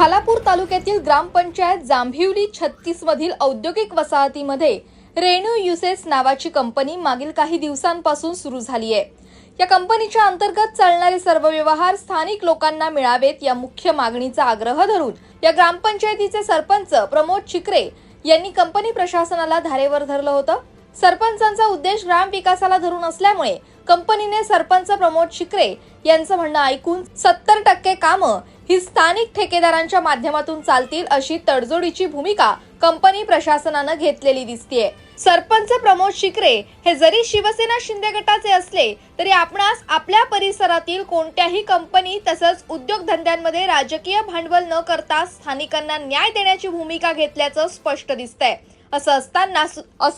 खालापूर तालुक्यातील ग्रामपंचायत जांभिवली 36 मधील औद्योगिक वसाहतीमध्ये रेणू युसेस नावाची कंपनी मागील काही दिवसांपासून सुरू झाली आहे। या कंपनीच्या अंतर्गत चालणारे सर्व व्यवहार स्थानिक लोकांना मिळावेत या मुख्य मागणीचा आग्रह धरून या ग्रामपंचायतीचे सरपंच प्रमोद चिकरे यांनी कंपनी प्रशासनाला धारेवर धरलं होतं। सरपंचांचा उद्देश ग्राम विकासाला धरून असल्यामुळे कंपनीने सरपंच प्रमोद चिकरे यांचं म्हणणं ऐकून 70% कामं ही स्थानिक ठेकेदारांच्या माध्यमातून चालतील अशी तडजोडीची भूमिका कंपनी प्रशासनानं घेतलेली दिसतेय। सरपंच प्रमोद चिकरे हे जरी शिवसेना शिंदे गटाचे असले तरी आपणास आपल्या परिसरातील कोणत्याही कंपनी तसंच उद्योगधंद्यांमध्ये राजकीय भांडवल न करता स्थानिकांना न्याय देण्याची भूमिका घेतल्याचं स्पष्ट दिसतंय। असं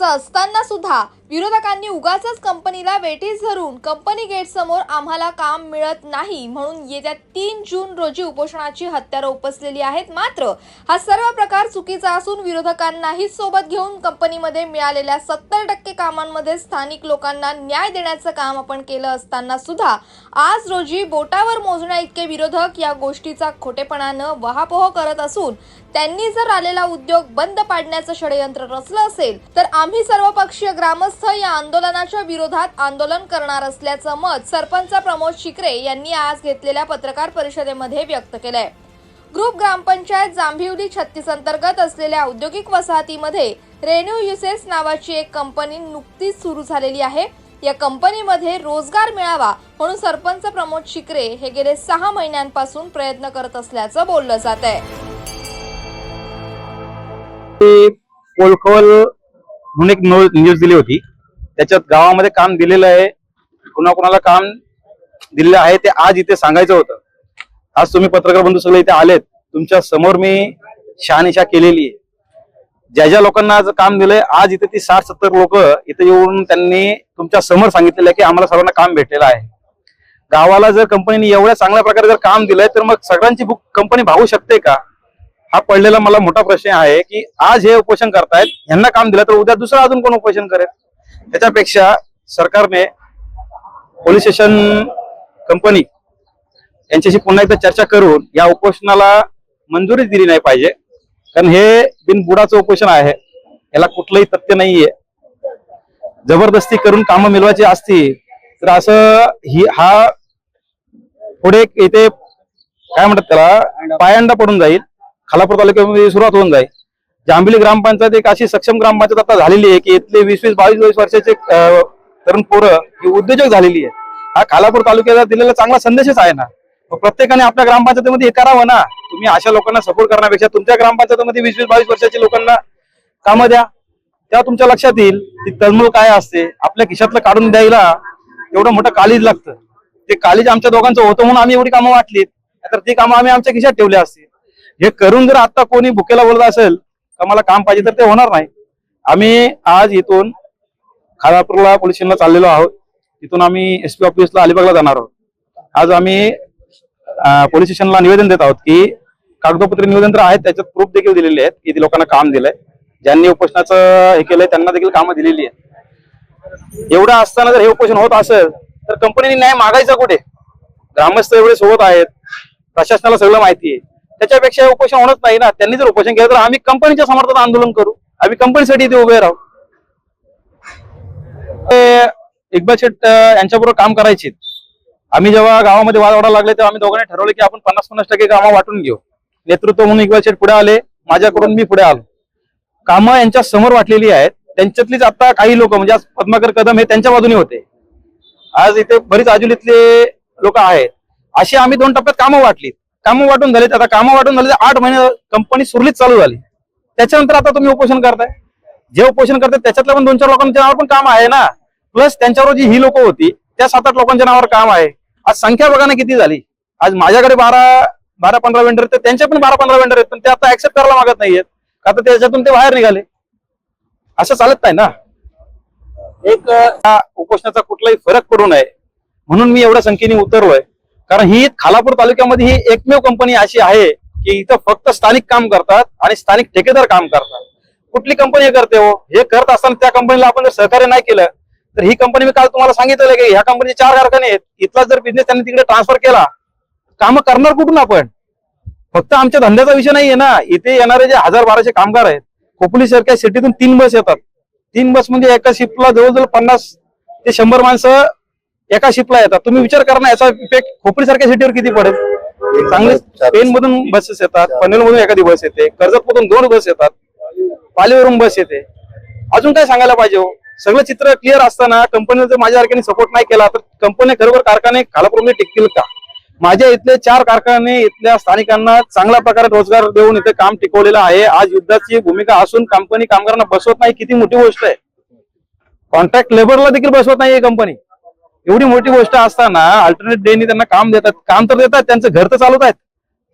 असताना सुद्धा विरोधकांनी उगाचच कंपनीला वेठीस धरून कंपनी गेट समोर आम्हाला काम मिळत नाही म्हणून येत्या 3 जून रोजी उपोषणाची हत्यारं उपसलेली आहेत। मात्र हा सर्व प्रकार चुकीचा असून विरोधकांनाही सोबत घेऊन कंपनीमध्ये मिळालेल्या 70% कामांमध्ये स्थानिक लोकांना न्याय देण्याचं काम आपण केलं असताना सुद्धा आज रोजी बोटावर मोजण्या इतके विरोधक या गोष्टीचा खोटेपणानं वहापोह करत असून त्यांनी जर आलेला उद्योग बंद पाडण्याचं षडयंत्र रचलं असेल तर आम्ही सर्वपक्षीय ग्रामस्थ या आंदोलनाच्या विरोधात आंदोलन करणार असल्याचं मत सरपंच प्रमोद चिकरे यांनी आज घेतलेल्या पत्रकार परिषदेमध्ये व्यक्त केलंय। ग्रुप ग्रामपंचायत जांभिवली 36 अंतर्गत असलेल्या औद्योगिक वसाहतीमध्ये रेणू युसेस नावाची एक कंपनी नुकतीच सुरू झालेली आहे। या कंपनीमध्ये रोजगार मिळावा म्हणून सरपंच प्रमोद चिकरे हे गेले 6 महिन्यांपासून प्रयत्न करत असल्याचं बोललं जात आहे। पोलखोल म्हणून एक न्यूज दिली होती, त्याच्यात गावामध्ये काम दिलेलं आहे, कुणाला काम दिलेलं आहे ते आज इथे सांगायचं होतं। आज तुम्ही पत्रकार बंधू सगळे इथे आलेत, तुमच्या समोर मी शहानिशा केलेली आहे। ज्या ज्या लोकांना आज काम दिलंय आज इथे ती 60-70 लोक इथे येऊन त्यांनी तुमच्या समोर सांगितलेलं आहे की आम्हाला सर्वांना काम भेटलेलं आहे। गावाला जर कंपनीने एवढ्या चांगल्या प्रकारे जर काम दिलंय तर मग सगळ्यांची कंपनी भागू शकते का? हा पडलेला मला मोठा प्रश्न आहे की आज हे उपोषण करतायत, यांना काम दिलं तर उद्या दुसरं अजून कोण उपोषण करेल? त्याच्यापेक्षा सरकारने पोलीस स्टेशन कंपनी यांच्याशी पुन्हा एकदा चर्चा करून या उपोषणाला मंजुरी दिली नाही पाहिजे, कारण हे बिनबुडाचं उपोषण आहे, याला कुठलंही तथ्य नाहीये। जबरदस्ती करून कामं मिळवायची असती तर असं हा पुढे इथे काय म्हणतात त्याला पायंडा पडून जाईल, खालापूर तालुक्यामध्ये सुरुवात होऊन जाईल। जांभिवली ग्रामपंचायत एक अशी सक्षम ग्रामपंचायत आता झालेली आहे की इथले 20-20, 22-22 वर्षाचे तरुण पोरं ही उद्योजक झालेली आहे। हा खालापूर तालुक्याला दिलेला चांगला संदेशच आहे ना। प्रत्येकाने आपल्या ग्रामपंचायतीमध्ये हे करावं ना। तुम्ही अशा लोकांना सपोर्ट करण्यापेक्षा तुमच्या ग्रामपंचायतीमध्ये 20-20, 22 वर्षाच्या लोकांना कामं द्या, तेव्हा तुमच्या लक्षात येईल ती तळमळ काय असते। आपल्या खिशातलं काढून द्यायला एवढं मोठं काळीज लागतं, ते काळीज आमच्या दोघांचं होतं म्हणून आम्ही एवढी कामं वाटलीत, तर ती कामं आम्ही आमच्या खिशात ठेवली असती। हे करून जर आता कोणी भुकेला बोलत असेल का मला काम पाहिजे तर ते होणार नाही। आम्ही आज इथून खालापूरला पोलीस स्टेशनला चाललेलो आहोत, तिथून आम्ही SP ऑफिसला अलिबागला जाणार आहोत। आज आम्ही पोलीस स्टेशनला निवेदन देत आहोत की कागदोपत्री निवेदन तर आहेत, त्याच्यात प्रूफ देखील दिलेले आहेत की लोकांना काम दिलंय, ज्यांनी उपोषणाचं हे केलंय त्यांना देखील कामं दिलेली आहेत। एवढं असताना जर हे उपोषण होत असेल तर कंपनीने न्याय मागायचा कुठे? ग्रामस्थ एवढे सोबत आहेत, प्रशासनाला सगळं माहिती आहे, त्याच्यापेक्षा उपोषण होणच नाही ना। त्यांनी जर उपोषण केलं तर आम्ही कंपनीच्या समर्थनात आंदोलन करू, आम्ही कंपनीसाठी इथे उभे राहू। इक्बाल शेठ यांच्याबरोबर काम करायची, आम्ही जेव्हा गावामध्ये वाद वाढायला लागले तेव्हा आम्ही दोघांनी ठरवलं की आपण 50-50% कामं वाटून घेऊ। नेतृत्व म्हणून इक्बाल शेठ पुढे आले, माझ्याकडून मी पुढे आलो। कामं यांच्या समोर वाटलेली आहेत, त्यांच्यातलीच आता काही लोक म्हणजे आज पद्माकर कदम हे त्यांच्या बाजूने होते, आज इथे बरीच आजुलीतले लोक आहेत। अशी आम्ही 2 टप्प्यात कामं वाटली, कामं वाटून झाले। आता कामं वाटून झाले 8 महिने कंपनी सुरळीत चालू झाली, त्याच्यानंतर आता तुम्ही उपोषण करताय। जे उपोषण करतात त्याच्यातल्या पण 2-4 लोकांच्या नावावर पण काम आहे ना, प्लस त्यांच्यावर जी ही लोक होती त्या 7-8 लोकांच्या नावावर काम आहे। आज संख्या बघा ना किती झाली। आज माझ्याकडे 12-15 वेंडर, तर त्यांचे पण 12-15 वेंडर आहेत, पण ते आता ऍक्सेप्ट करायला मागत नाहीयेत का तर त्याच्यातून ते बाहेर निघाले। असं चालत नाही ना। एक उपोषणाचा कुठलाही फरक पडू नये म्हणून मी एवढ्या संख्येने उतरलोय, कारण ही खालापूर तालुक्यामध्ये ही एकमेव कंपनी अशी आहे की इथं फक्त स्थानिक काम करतात आणि स्थानिक ठेकेदार काम करतात। कुठली कंपनी करते हो? हे करत असताना त्या कंपनीला आपण जर सहकार्य नाही केलं तर ही कंपनी मी काल तुम्हाला सांगितलं की ह्या कंपनीचे 4 कारखाने आहेत, इथला जर बिझनेस त्यांनी तिकडे ट्रान्सफर केला, काम करणार कुठून आपण? फक्त आमच्या धंद्याचा विषय नाहीये ना, इथे येणारे जे 1000-1200 कामगार आहेत, खोपोली सारख्या सिटीतून 3 बस येतात. 3 बस म्हणजे एका शिफ्टला जवळजवळ 50 ते 100 माणसं एका शिफ्टला येतात. तुम्ही विचार करा ना, याचा इफेक्ट खोपोली सारख्या सिटीवर किती पडेल. चांगले पेन मधून बसेस येतात, पनवेल मधून एखादी बस येते, कर्जत मधून 2 बस येतात, पालीवरून बस येते. अजून काय सांगायला पाहिजे हो. सगळं चित्र क्लिअर असताना कंपनीने जर माझ्या सारख्याने सपोर्ट नाही केला तर कंपनी खरोखर कारखाने खालापूर्वी टिकतील का. माझ्या इथले 4 कारखाने इथल्या स्थानिकांना चांगल्या प्रकारे रोजगार देऊन इथे काम टिकवलेलं आहे. आज युद्धाची भूमिका असून कंपनी कामगारांना बसवत नाही, किती मोठी गोष्ट आहे. कॉन्ट्रॅक्ट लेबरला देखील बसवत नाही कंपनी. एवढी मोठी गोष्ट असताना अल्टरनेट डेनी त्यांना काम देतात, काम तर देतात, त्यांचं घर तर चालवत आहेत.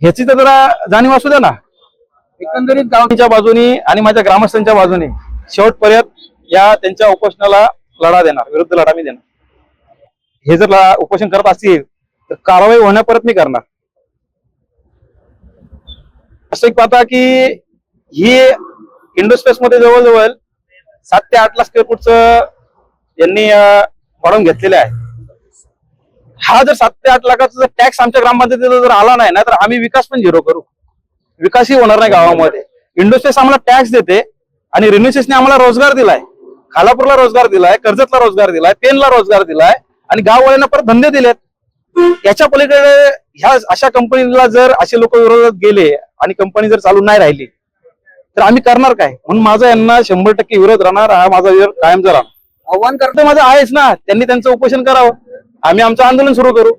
ह्याची तर जरा जाणीव असू द्या ना. एकंदरीत गावांच्या बाजूनी आणि माझ्या ग्रामस्थांच्या बाजूने शेवटपर्यंत या त्यांच्या उपोषणाला लढा देणार, विरुद्ध लढा मी देणार. हे जर उपोषण करत असतील तर कारवाई होण्यापर्यंत मी करणार. असं एक पाहता की ही इंडोस्पेस मध्ये जवळजवळ 7 ते 8 लाख स्क्वेअर फूटचं यांनी वाढवून घेतलेले आहे. हा जर 7 ते 8 लाखाचा टॅक्स आमच्या ग्रामपंचायतीला जर आला नाही ना तर आम्ही विकास पण झिरो करू. विकासही होणार नाही गावामध्ये. इंडोस्पेस आम्हाला टॅक्स देते आणि रिन्युसेसने आम्हाला रोजगार दिलाय, खालापूरला रोजगार दिलाय, कर्जतला रोजगार दिलाय, पेनला रोजगार दिलाय आणि गाववाल्यांना परत धंदे दिलेत. याच्या पलीकडे ह्या अशा कंपनीला जर असे लोक विरोधात गेले आणि कंपनी जर चालू नाही राहिली तर आम्ही करणार काय. म्हणून माझा यांना 100% विरोध राहणार. हा माझा विरोध कायमचा राहणार. आव्हान करतं माझं आहेच ना, त्यांनी त्यांचं उपोषण करावं, आम्ही आमचं आंदोलन सुरू करू.